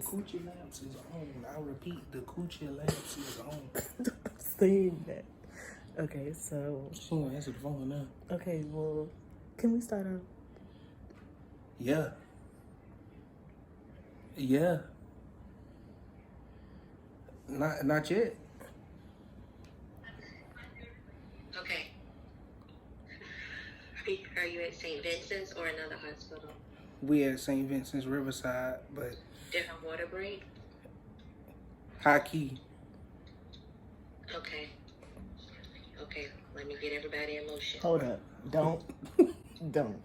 coochie lamps is on. I repeat, the coochie lamps is on. Saying that. Okay, so. She gonna answer the phone now. Okay, well, can we start out? Yeah. Yeah. Not yet. Okay. Are you at St. Vincent's or another hospital? We at St. Vincent's Riverside, but Different water break? high key. Okay. Okay, let me get everybody in motion. Hold up. Don't. Don't?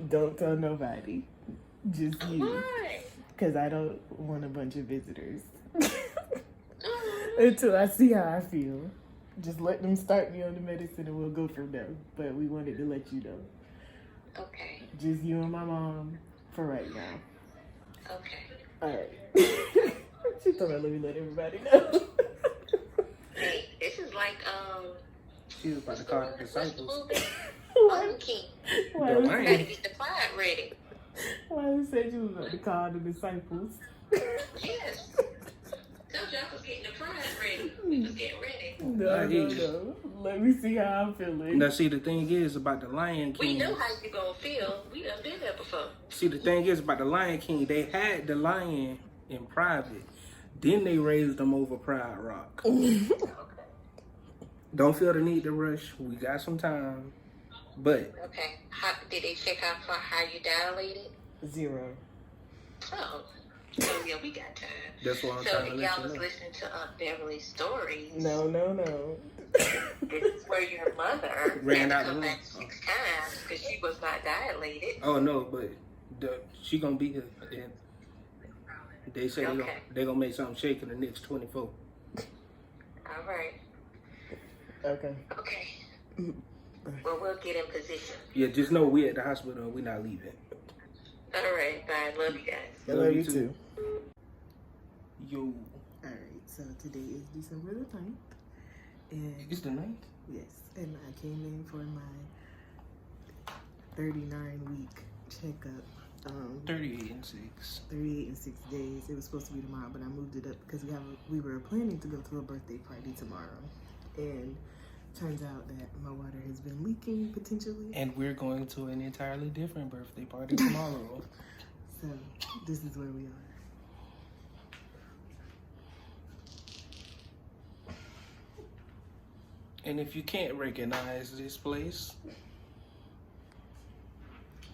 Don't tell nobody. Just you. Why? Because I don't want a bunch of visitors. Oh. Until I see how I feel. Just let them start me on the medicine and we'll go from there. But we wanted to let you know. Okay. Just you and my mom for right now. Okay. Alright. She thought I'd let everybody know. Hey, this is like, She was about to call the disciples. King. Why The was lion. Gotta get the pride ready. Why you said you was about to call the disciples? Yes. Told y'all was getting the pride ready. We was getting ready. No. Let me see how I'm feeling. Now, see, the thing is about the Lion King. We know how you gonna feel. We done been there before. See, the thing is about the Lion King. They had the lion in private. Then they raised him over Pride Rock. Okay. Don't feel the need to rush. We got some time. But Okay. Did they check out for how you dilated? 0. Oh yeah, we got time. that's what I'm So trying to if let y'all you was know. listening to Aunt Beverly's stories, No. this is where your mother Ran had out to the come room. back 6 times because she was not dilated. Oh, no, but she going to be here. And they say Okay. they going to make something shake in the next 24. All right. Okay. Okay. Well, we'll get in position. Yeah, just know we at the hospital and we not leaving. All right. Bye. Love you guys. I love you too. Yo. Alright, so today is December the 9th. And It's the 9th? yes, and I came in for my 39-week checkup. 38 and 6. 38 and 6 days. It was supposed to be tomorrow, but I moved it up because we were planning to go to a birthday party tomorrow. And turns out that my water has been leaking potentially. And we're going to an entirely different birthday party tomorrow. So this is where we are. And if you can't recognize this place,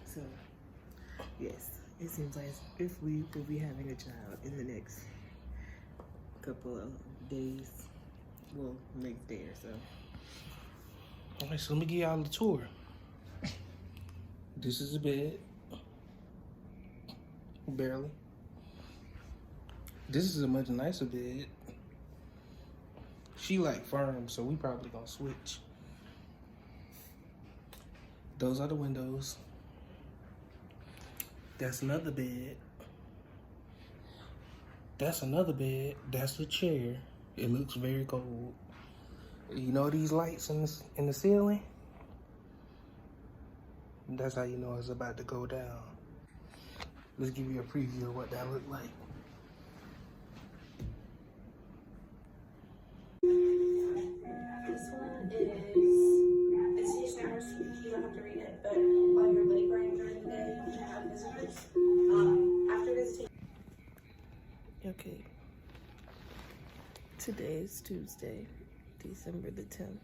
So yes, it seems like if we will be having a child in the next couple of days, well, next day or so. alright, so let me give y'all a tour. This is a bed. Barely. This is a much nicer bed. She like firm, so we probably gonna switch. Those are the windows. That's another bed. That's another bed. That's a chair. It looks very cold. You know these lights in the ceiling? That's how you know it's about to go down. Let's give you a preview of what that looked like. This one is, it's usually ours, you don't have to read it, but while you're laboring during the day, you can have visitors. After visitation. Okay. Today is Tuesday, December the 10th,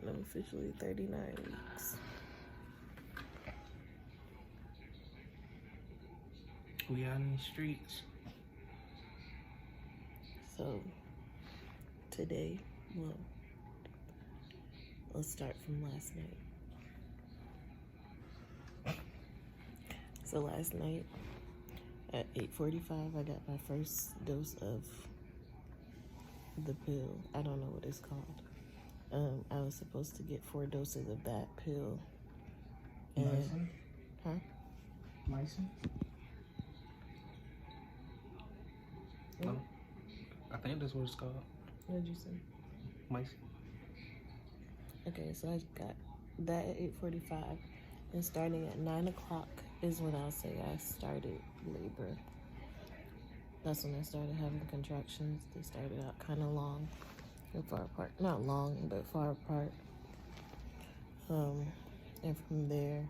and I'm officially 39 weeks. We out in the streets. So today, well, let's start from last night. So last night at 8:45, I got my first dose of the pill. I don't know what it's called. I was supposed to get 4 doses of that pill. And, huh? Mycin? No. I think that's what it's called. What did you say? Mycin. Okay, so I got that at 8:45, and starting at 9 o'clock is when I'll say I started labor. That's when I started having contractions. They started out kind of long and far apart. Not long, but far apart. And from there,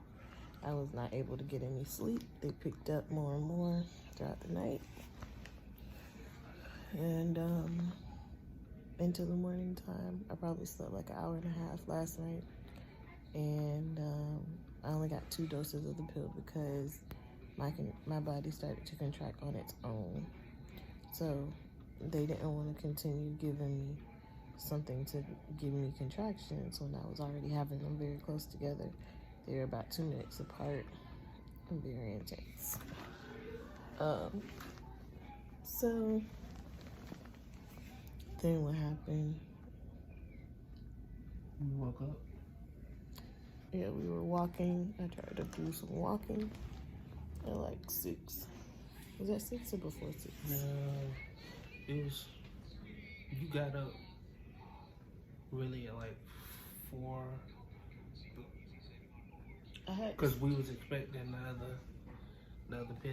I was not able to get any sleep. They picked up more and more throughout the night. And into the morning time, I probably slept like an hour and a half last night. And I only got 2 doses of the pill because my body started to contract on its own. So they didn't want to continue giving me something to give me contractions when I was already having them very close together. They were about 2 minutes apart and very intense. So then what happened? You woke up? Yeah, we were walking. I tried to do some walking at like 6. Was that 6 or before 6? No, it was, you got up really at like 4. Because we was expecting the other pill.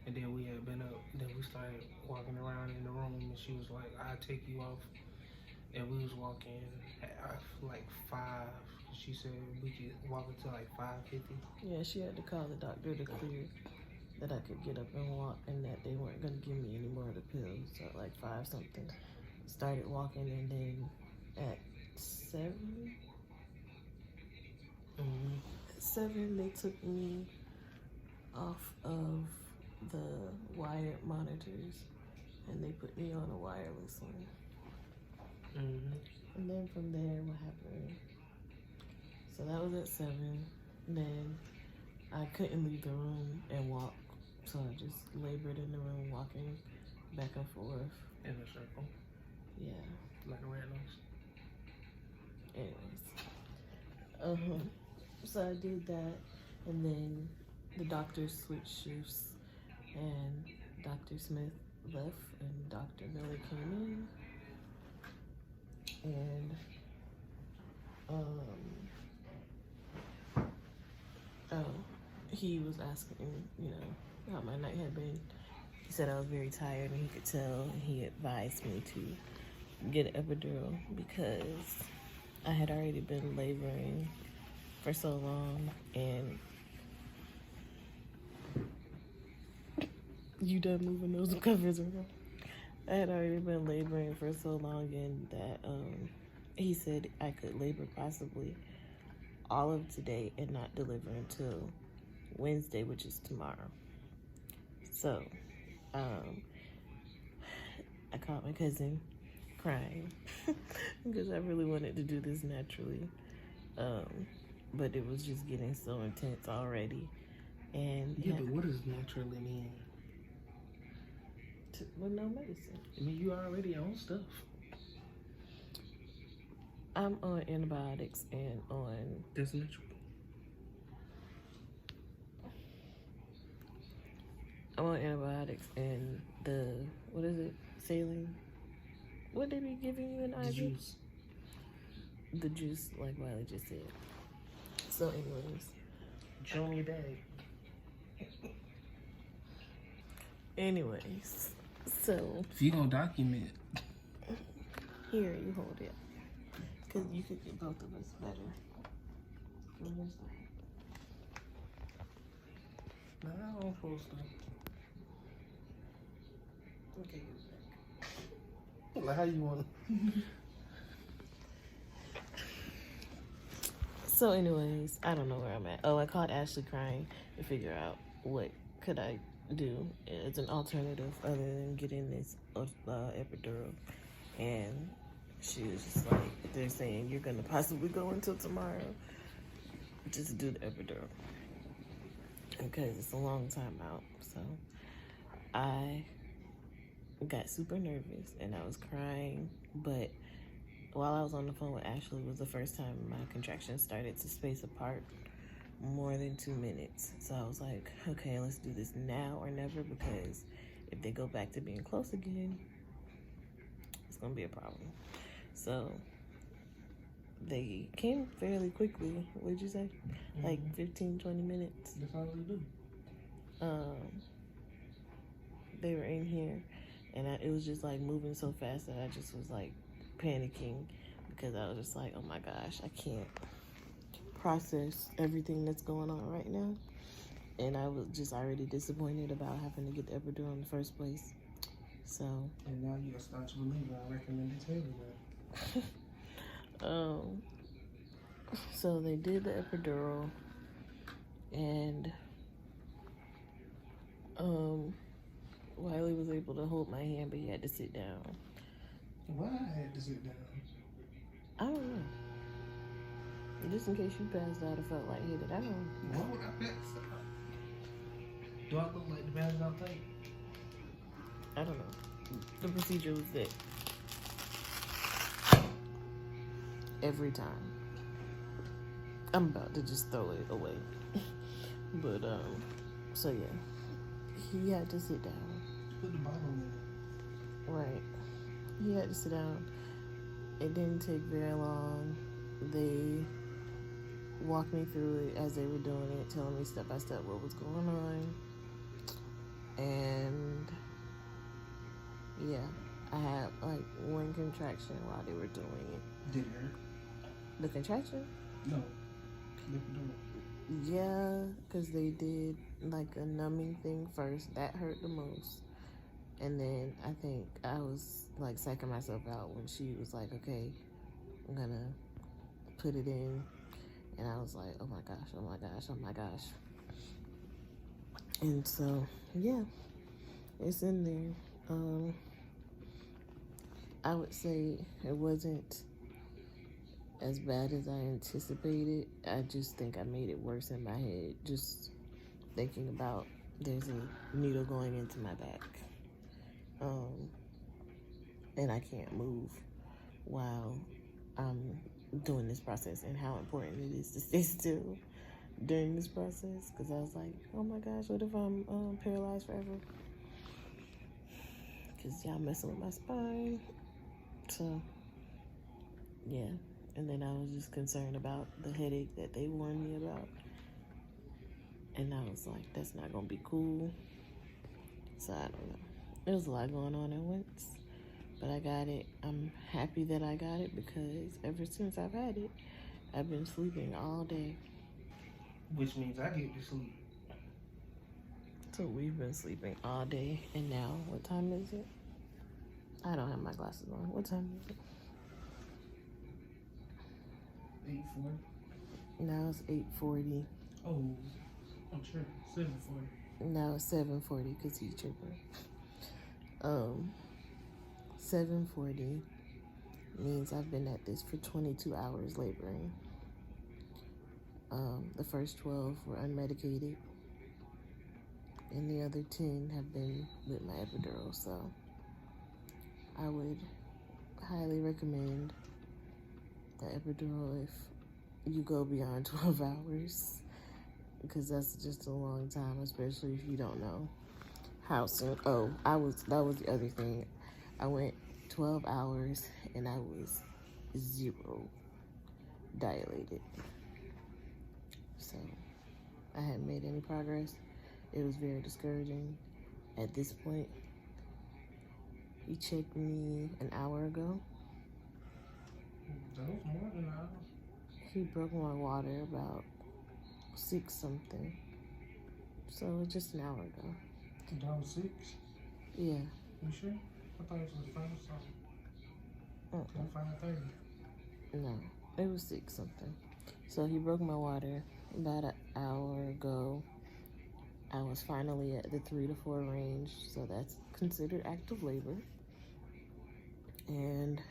And then we had been up, then we started walking around in the room, and she was like, I'll take you off. And we was walking at like 5. She said we could walk until like 5:50. Yeah, she had to call the doctor to clear that I could get up and walk, and that they weren't going to give me any more of the pills. So at like 5 something, started walking, and then at 7, at 7 they took me off of the wired monitors, and they put me on a wireless one. And then from there, what happened? So that was at 7. Then I couldn't leave the room and walk, so I just labored in the room, walking back and forth. In a circle? Yeah. Like a rat nose? Anyways. So I did that, and then the doctors switched shifts, and Dr. Smith left, and Dr. Miller came in. And he was asking, how my night had been. He said I was very tired, and he could tell, and he advised me to get an epidural because I had already been laboring for so long. And you done moving those covers around? I had already been laboring for so long, and that he said I could labor possibly all of today and not deliver until Wednesday, which is tomorrow. So I called my cousin crying because I really wanted to do this naturally, but it was just getting so intense already. And yeah, but what does naturally mean? With no medicine. I mean, you already on stuff. I'm on antibiotics and on... That's natural. I'm on antibiotics and the... What is it? Saline? What they be giving you in IV? The juice. The juice, like Wylie just said. So anyways. Show me your bag. Anyways. So... If you gonna document... Here, you hold it. Because you could get both of us better. From your side. No, I don't supposed to. Okay, you're back. Like, how you want? So anyways, I don't know where I'm at. Oh, I called Ashley crying to figure out what could I do as an alternative other than getting this epidural. And she was just like, they're saying you're gonna possibly go until tomorrow just to do the epidural because it's a long time out. So I got super nervous and I was crying, but while I was on the phone with Ashley was the first time my contractions started to space apart more than 2 minutes. So I was like, okay, let's do this now or never, because if they go back to being close again, it's gonna be a problem. So they came fairly quickly. What'd you say? Like 15, 20 minutes. That's all they do. They were in here, and it was just like moving so fast that I just was like panicking because I was just like, oh my gosh, I can't process everything that's going on right now. And I was just already disappointed about having to get the epidural in the first place. So. And now you're a staunch believer. I recommend it to everybody. So they did the epidural, and Wylie was able to hold my hand, but he had to sit down. Why I had to sit down? I don't know. Just in case you passed out or felt lightheaded, I don't know. Why would I pass out? Do I look like the passed out type? I don't know. The procedure was that every time. I'm about to just throw it away. But, so yeah. He had to sit down. Put the bottle in. Right. He had to sit down. It didn't take very long. They walked me through it as they were doing it, telling me step by step what was going on. And yeah, I had like one contraction while they were doing it. Did it hurt? The contraction? No. The Yeah, because they did like a numbing thing first. That hurt the most. And then I think I was like psyching myself out when she was like, okay, I'm gonna put it in. And I was like, oh my gosh, oh my gosh, oh my gosh. And so, yeah, it's in there. I would say it wasn't as bad as I anticipated. I just think I made it worse in my head, just thinking about there's a needle going into my back. And I can't move while I'm doing this process, and how important it is to stay still during this process, because I was like, oh my gosh, what if I'm paralyzed forever? Because y'all messing with my spine. So, yeah. And then I was just concerned about the headache that they warned me about. And I was like, that's not going to be cool. So, I don't know. There was a lot going on at once. But I got it. I'm happy that I got it, because ever since I've had it, I've been sleeping all day. Which means I get to sleep. So we've been sleeping all day. And now, what time is it? I don't have my glasses on. What time is it? 8:40. Now it's 8:40. Oh, I'm sure. 7:40. Now it's 7:40 because he's tripping. 7:40 means I've been at this for 22 hours laboring. The first 12 were unmedicated, and the other 10 have been with my epidural. So I would highly recommend the epidural if you go beyond 12 hours, because that's just a long time, especially if you don't know how soon. Oh, that was the other thing. I went 12 hours and I was 0 dilated. So I hadn't made any progress. It was very discouraging. At this point, he checked me an hour ago. That was more than an hour. He broke my water about 6 something. So just an hour ago. That was 6? Yeah. You sure? I thought it was 5 something. 5:30. No, it was 6 something. So he broke my water about an hour ago. I was finally at the 3 to 4 range, so that's considered active labor. And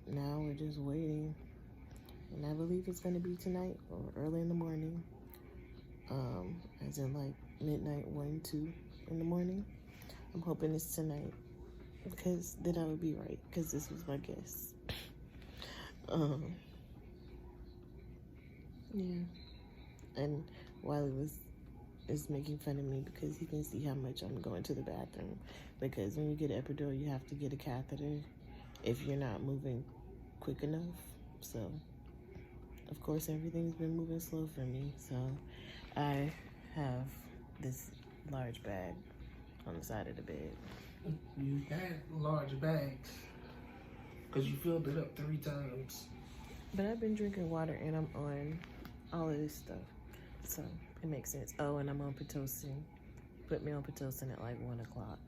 now we're just waiting, and I believe it's going to be tonight or early in the morning, as in like midnight, 1, 2 in the morning. I'm hoping it's tonight, because then I would be right, because this was my guess. Yeah, and Wylie is making fun of me because he can see how much I'm going to the bathroom, because when you get an epidural, you have to get a catheter if you're not moving quick enough. So, of course, everything's been moving slow for me. So, I have this large bag on the side of the bed. You had large bags because you filled it up 3 times. But I've been drinking water and I'm on all of this stuff. So, it makes sense. Oh, and I'm on Pitocin. Put me on Pitocin at like 1 o'clock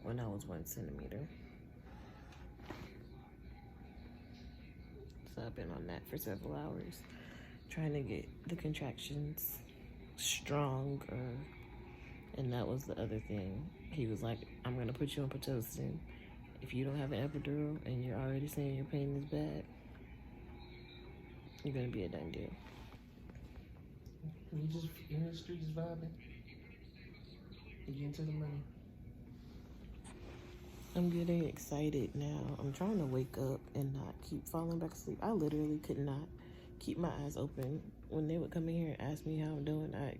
when I was 1 centimeter. So I've been on that for several hours, trying to get the contractions stronger. And that was the other thing. He was like, I'm going to put you on Pitocin. If you don't have an epidural and you're already saying your pain is bad, you're going to be a done deal. You just in the streets vibing. You getting to the money. I'm getting excited now. I'm trying to wake up and not keep falling back asleep. I literally could not keep my eyes open. When they would come in here and ask me how I'm doing, I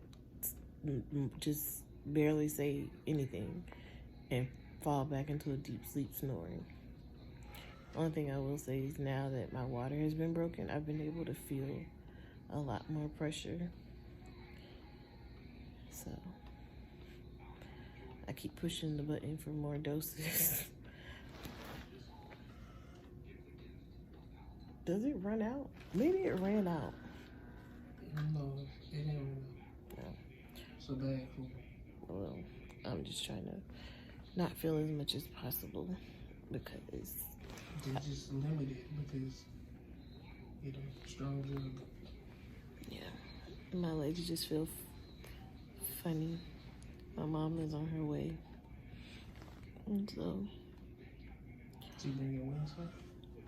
just barely say anything and fall back into a deep sleep snoring. Only thing I will say is now that my water has been broken, I've been able to feel a lot more pressure. So I keep pushing the button for more doses. Does it run out? Maybe it ran out. No, it ain't real. No. So bad, cool. Well, I'm just trying to not feel as much as possible because They just limited because, strong drug. yeah, my legs just feel funny. My mom is on her way, and so So you bring your wings up?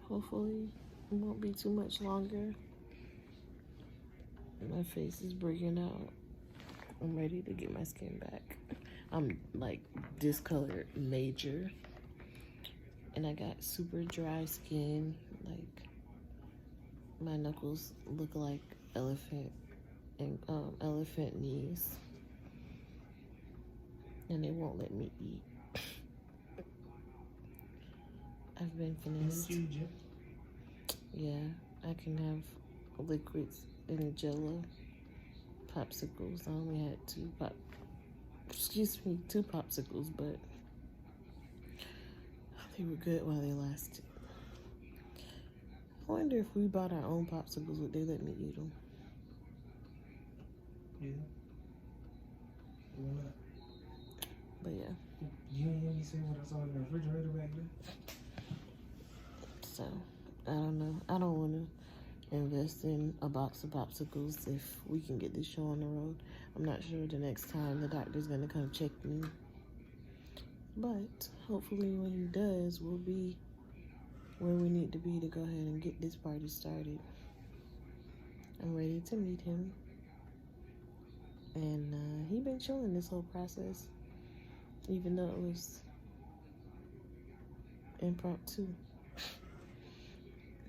hopefully it won't be too much longer. My face is breaking out. I'm ready to get my skin back. I'm like discolored major, and I got super dry skin. Like my knuckles look like elephant knees, and they won't let me eat. I've been finished. Yeah, I can have liquids and Jello, popsicles. I only had 2 popsicles, but they were good while they lasted. I wonder if we bought our own popsicles, would they let me eat them? Yeah. Why not? But yeah. You ain't hear me say what I saw in the refrigerator back there? So, I don't know. I don't want to invest in a box of popsicles if we can get this show on the road. I'm not sure the next time the doctor's going to come check me. But hopefully when he does, we'll be where we need to be to go ahead and get this party started. I'm ready to meet him. And he been chilling this whole process, even though it was impromptu.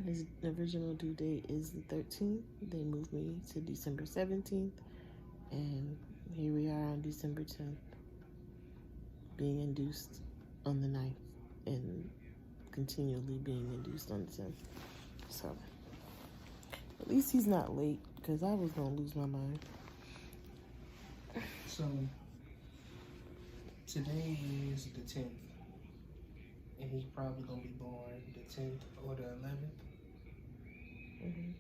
His original due date is the 13th. They moved me to December 17th. And here we are on December 10th, being induced on the 9th and continually being induced on the 10th. So, at least he's not late, because I was going to lose my mind. So, today is the 10th. And he's probably going to be born the 10th or the 11th. Mm-hmm.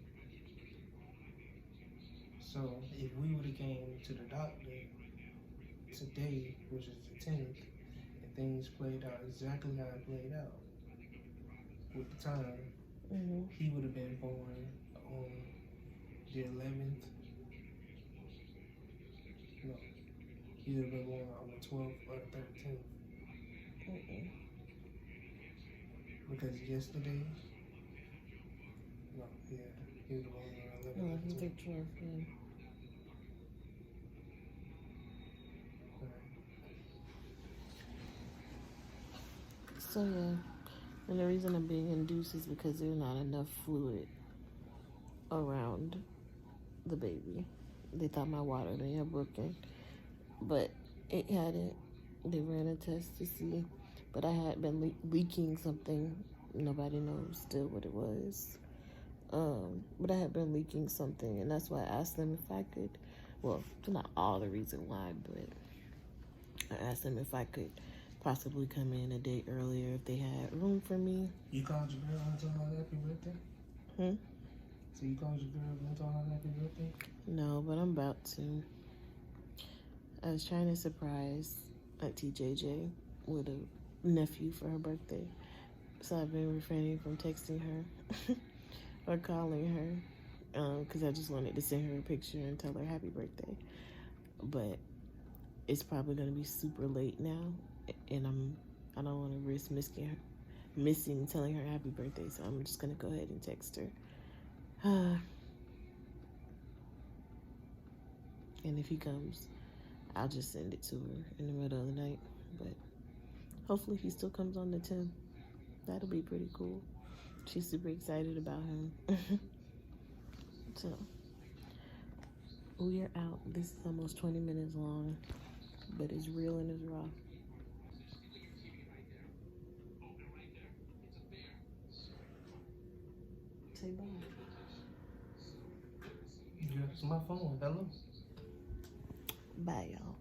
So, if we would have came to the doctor today, which is the 10th, and things played out exactly how it played out with the time, he would have been born on the 11th. No, he would have been born on the 12th or the 13th. Because yesterday, no, yeah, he would have born on the 11th. He's a 12th, yeah. So yeah, and the reason I'm being induced is because there's not enough fluid around the baby. They thought my water may have broken, but it hadn't. They ran a test to see, but I had been leaking something nobody knows still what it was. But I had been leaking something, and that's why I asked them if I could, well, not all the reason why, but I asked them if I could possibly come in a day earlier if they had room for me. You called your girl and told her happy birthday? So you called your girl and told her happy birthday? No, but I'm about to. I was trying to surprise Auntie JJ with a nephew for her birthday. So I've been refraining from texting her or calling her because I just wanted to send her a picture and tell her happy birthday. But it's probably going to be super late now, and I don't want to risk missing telling her happy birthday, so I'm just going to go ahead and text her. And if he comes, I'll just send it to her in the middle of the night. But hopefully he still comes on the 10th. That'll be pretty cool. She's super excited about him. So, we are out. This is almost 20 minutes long, but it's real and it's raw. Say bye. Yeah, it's my phone. Hello? Bye, y'all.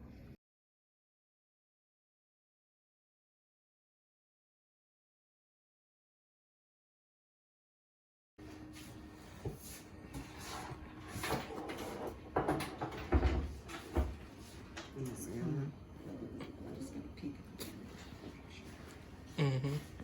Mm-hmm.